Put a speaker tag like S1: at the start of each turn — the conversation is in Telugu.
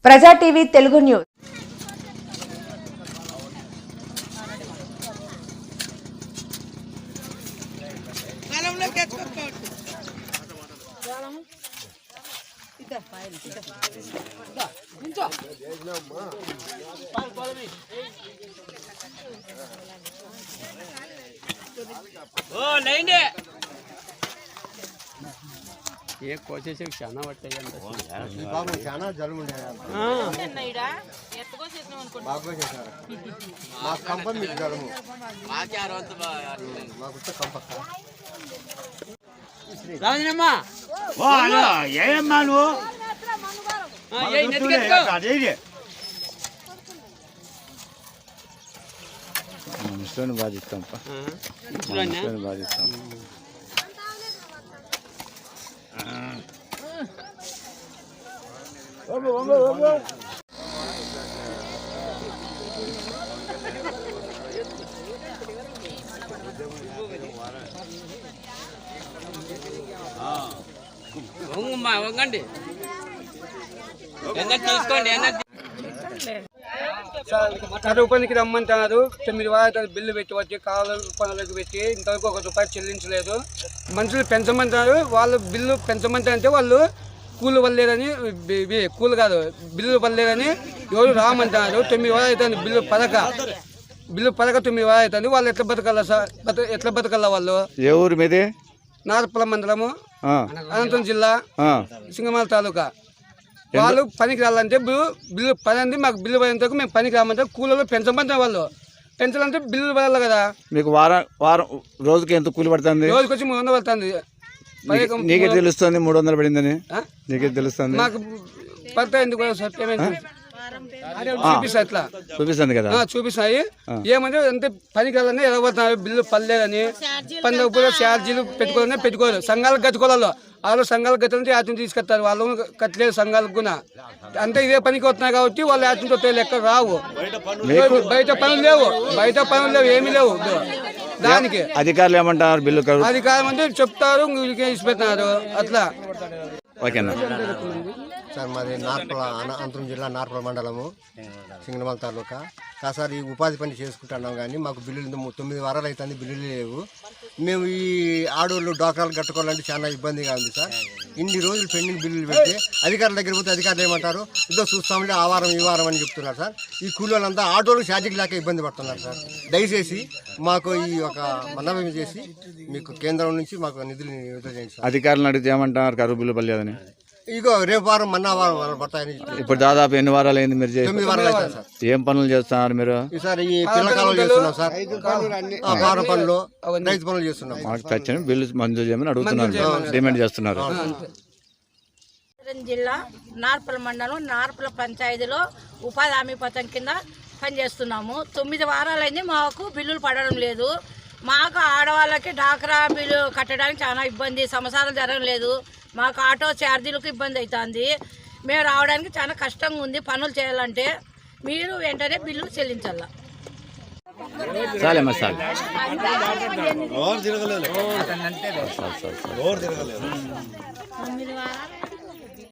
S1: ప్రజా టీవీ తెలుగు న్యూస్.
S2: ఏ కోసేసి చాలా పట్టాయి
S3: చాలా జలుబు మా కంపెనీ మీకు జలుబు మాకు కంపక్క
S4: ఏమమ్మా నువ్వు ముసలిని బాధిస్తాం బాధిస్తాం
S2: వంగండి తీసుకోండి. కరువు పనికి రమ్మంటున్నారు. 9 వారాలు బిల్లు పెట్టి వచ్చి కాలు పనులకు పెట్టి ఇంతవరకు ₹1 చెల్లించలేదు. మనుషులు పెంచమంటున్నారు. వాళ్ళు బిల్లు పెంచమంటే వాళ్ళు కూలి వల్లేదని కూలి కాదు బిల్లు వల్లేదని ఎవరు రామంటున్నారు. 9 వారాలు అవుతుంది బిల్లు పడక 9 వారాలు అవుతుంది. వాళ్ళు ఎట్లా బతకాల సార్? ఎట్లా బతకాల వాళ్ళు?
S4: ఏ ఊరు మీది?
S2: నార్పల మండలము, అనంతపురం జిల్లా, సింగమాల తాలూకా. వాళ్ళు పనికి రాలంటే బిల్లు పని అంది మాకు బిల్లు పడేంతకు మేము పనికి రామంటే కూలీలు పెంచమంటారు. వాళ్ళు పెంచాలంటే బిల్లు పడాలి కదా. మీకు
S4: వారం రోజుకి ఎంత కూలి పడుతుంది?
S2: రోజుకి వచ్చి 300 పడుతుంది.
S4: నీకే తెలుస్తుంది 300 పడిందని? నీకే తెలుస్తుంది?
S2: మాకు పడతాయి ఎందుకు సార్ పేమెంట్ చూపిస్తా ఇట్లా
S4: చూపిస్తుంది కదా.
S2: చూపిస్తాయి. ఏమంటే ఎంత పనికి వెళ్ళని ఎదగబోతున్నారు. బిల్లు పడలేదని 12 ఛార్జీలు పెట్టుకోరు. సంఘాలకు కట్టుకోవాలి. వాళ్ళు సంఘాలకు కట్టాలంటే యాత్రను తీసుకొస్తారు. వాళ్ళు కట్టలేదు సంఘాలకు కూడా. అంతే ఇదే పనికి వస్తున్నాయి కాబట్టి వాళ్ళు యాత్రతో లెక్క రావు. బయట పనులు లేవు ఏమీ లేవు. దానికి
S4: అధికారులు ఏమంటారు? బిల్లు
S2: అధికారం అంటే చెప్తారు ఇచ్చిపెట్టినారు అట్లా.
S4: ఓకేనా
S3: సార్ మాది నార్పల అనంతపురం జిల్లా నార్పల మండలము సింగనమల తాలూకా. సార్ ఈ ఉపాధి పని చేసుకుంటున్నాం కానీ మాకు బిల్లులు 9 వారాలు అవుతుంది బిల్లులు లేవు. మేము ఈ ఆడోళ్ళు డోకరాలు కట్టుకోవాలంటే చాలా ఇబ్బందిగా ఉంది సార్. ఇన్ని రోజులు పెండింగ్ బిల్లులు పెట్టి అధికారుల దగ్గర పోతే అధికారులు ఏమంటారు? ఇదో చూస్తామంటే ఆ వారం ఈ వారం అని చెప్తున్నారు సార్. ఈ కూలీలంతా ఆటోలు ఛార్జీకి లేక ఇబ్బంది పడుతున్నారు సార్. దయచేసి మాకు ఈ ఒక మనవి చేసి మీకు కేంద్రం నుంచి మాకు నిధులు విడుదల చేయండి సార్.
S4: అధికారులను అడిగితే ఏమంటారు? కరువు బిల్లు పడలేదని.
S3: ఇగో రేపు వారం మన్నా వారం పడతాయని.
S4: ఇప్పుడు దాదాపు ఎన్ని వారాలు అయింది మీరు
S3: 9 వారాలు అవుతుంది సార్.
S4: ఏం పనులు చేస్తున్నారు మీరు?
S3: ఈసారి ఈ పిల్లకాలు చేస్తున్నాం సార్. ఫారం పనులు, రైతు పనులు చేస్తున్నాం.
S4: తక్షణం బిల్లు మంజూరు చేయమని అడుగుతున్నారు, డిమాండ్ చేస్తున్నారు.
S5: జిల్లా నార్పల మండలం నార్పల పంచాయతీలో ఉపాధి హామీ పథకం కింద పనిచేస్తున్నాము. 9 వారాలైంది మాకు బిల్లులు పడడం లేదు. మాకు ఆడవాళ్ళకి డాక్రా బిల్లు కట్టడానికి చాలా ఇబ్బంది, సంసారాలు జరగడం లేదు. మాకు ఆటో ఛార్జీలకు ఇబ్బంది అవుతుంది. మేము రావడానికి చాలా కష్టంగా ఉంది. పనులు చేయాలంటే మీరు వెంటనే బిల్లు చెల్లించాల.
S4: చాలే